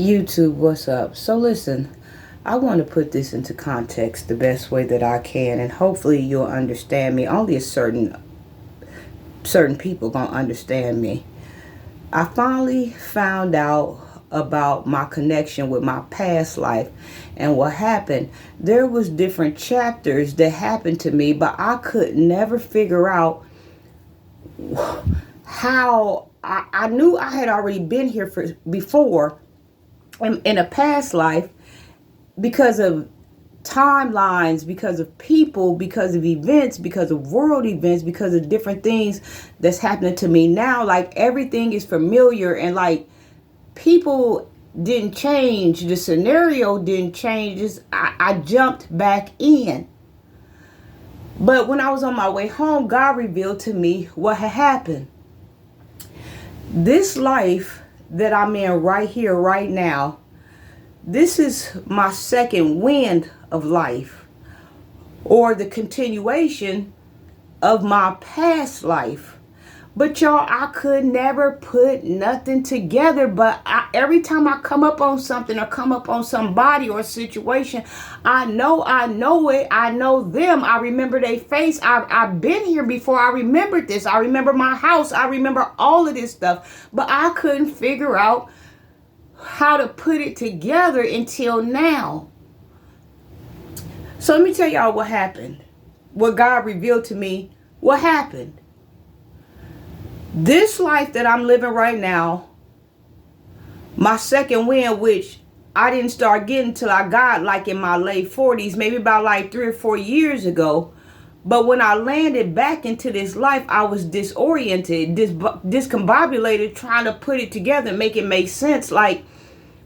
YouTube, what's up? So listen, I want to put this into context the best way that I can, and hopefully you'll understand me. Only a certain people gonna understand me. I finally found out about my connection with my past life and what happened. There was different chapters that happened to me, but I could never figure out how. I knew I had already been here before in a past life because of timelines, because of people, because of events, because of world events, because of different things that's happening to me now. Like everything is familiar, and like people didn't change, the scenario didn't change. I jumped back in. But when I was on my way home, God revealed to me what had happened. This life that I'm in right here, right now, this is my second wind of life, or the continuation of my past life. But y'all, I could never put nothing together. But every time I come up on something or come up on somebody or situation, I know it. I know them. I remember their face. I've been here before. I remembered this. I remember my house. I remember all of this stuff. But I couldn't figure out how to put it together until now. So let me tell y'all what happened. What God revealed to me, what happened. This life that I'm living right now, my second wind, which I didn't start getting till I got like in my late 40s, maybe about like 3 or 4 years ago. But when I landed back into this life, I was disoriented, discombobulated, trying to put it together, make it make sense. Like,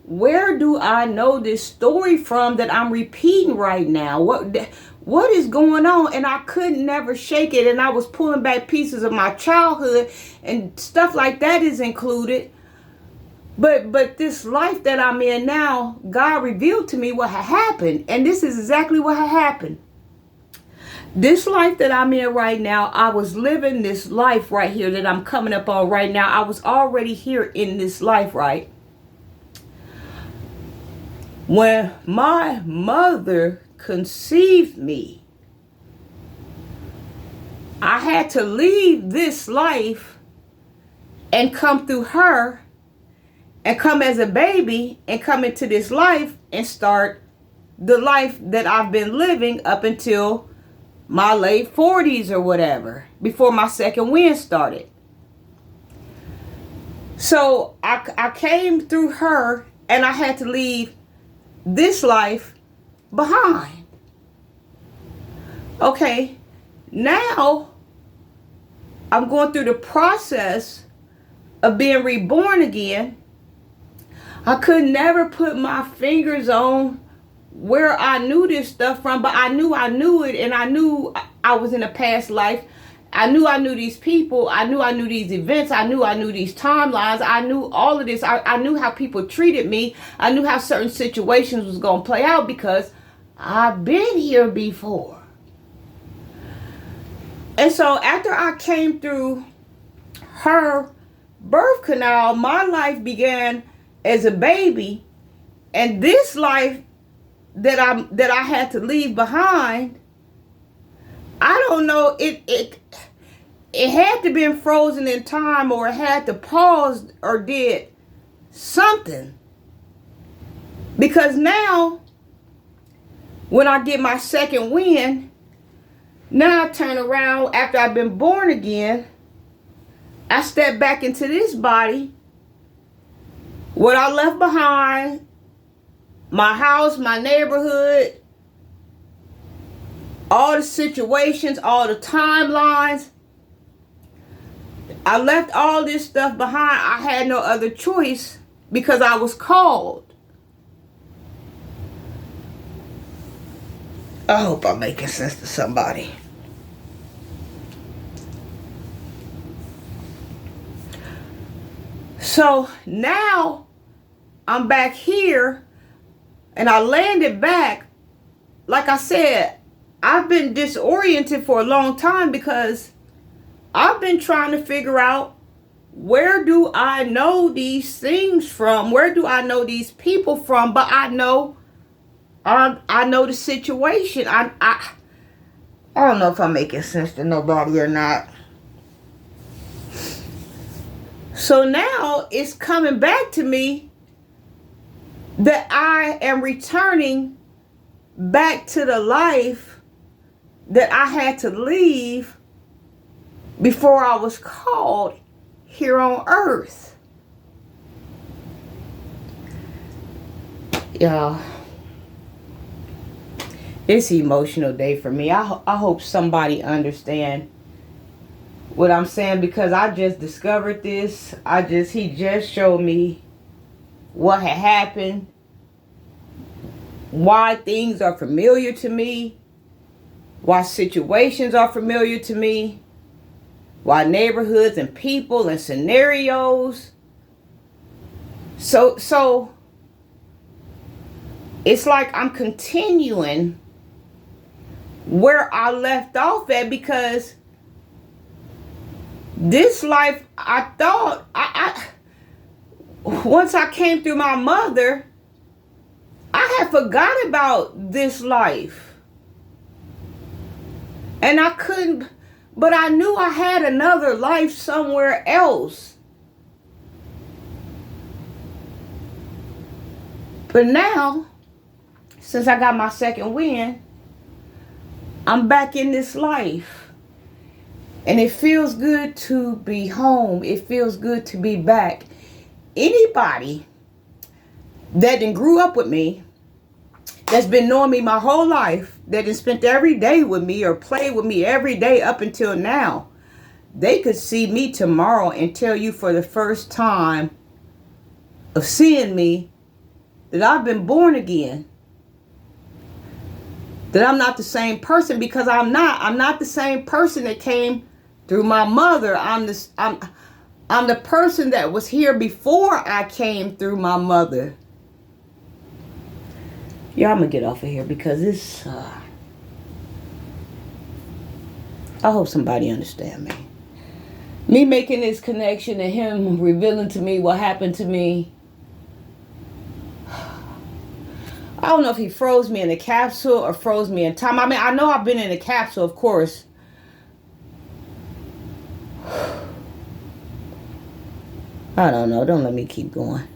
where do I know this story from that I'm repeating right now? What is going on? And I could never shake it. And I was pulling back pieces of my childhood and stuff like that is included. But this life that I'm in now, God revealed to me what had happened. And this is exactly what had happened. This life that I'm in right now, I was living this life right here that I'm coming up on right now. I was already here in this life, right? When my mother conceived me, I had to leave this life and come through her and come as a baby and come into this life and start the life that I've been living up until my late 40s or whatever, before my second wind started. So I came through her and I had to leave this life behind. Okay, now I'm going through the process of being reborn again. I could never put my fingers on where I knew this stuff from, but I knew it, and I knew I was in a past life. I knew these people. I knew these events. I knew these timelines. I knew all of this. I knew how people treated me. I knew how certain situations was going to play out because I've been here before. And so after I came through her birth canal, my life began as a baby, and this life that I had to leave behind, I don't know, it had to been frozen in time, or it had to pause or did something. Because now, when I get my second wind, now I turn around after I've been born again, I step back into this body, what I left behind, my house, my neighborhood, all the situations, all the timelines. I left all this stuff behind. I had no other choice because I was called. I hope I'm making sense to somebody. So now I'm back here and I landed back. Like I said, I've been disoriented for a long time because I've been trying to figure out where do I know these things from? Where do I know these people from? But I know the situation. I don't know if I'm making sense to nobody or not. So now it's coming back to me that I am returning back to the life that I had to leave before I was called here on earth. Y'all, it's an emotional day for me. I hope somebody understand what I'm saying, because I just discovered this. He just showed me what had happened, why things are familiar to me, why situations are familiar to me, why neighborhoods and people and scenarios. So it's like I'm continuing where I left off at, because this life, I thought, once I came through my mother, I had forgot about this life. And I couldn't, but I knew I had another life somewhere else. But now, since I got my second wind, I'm back in this life. And it feels good to be home. It feels good to be back. Anybody that done grew up with me, that's been knowing me my whole life, that done spent every day with me or played with me every day up until now, they could see me tomorrow and tell you for the first time of seeing me that I've been born again. That I'm not the same person, because I'm not the same person that came through my mother. I'm the person that was here before I came through my mother. Yeah, I'm gonna get off of here because it's I hope somebody understand me. Me making this connection and him revealing to me what happened to me. I don't know if he froze me in a capsule or froze me in time. I mean, I know I've been in a capsule, of course. I don't know. Don't let me keep going.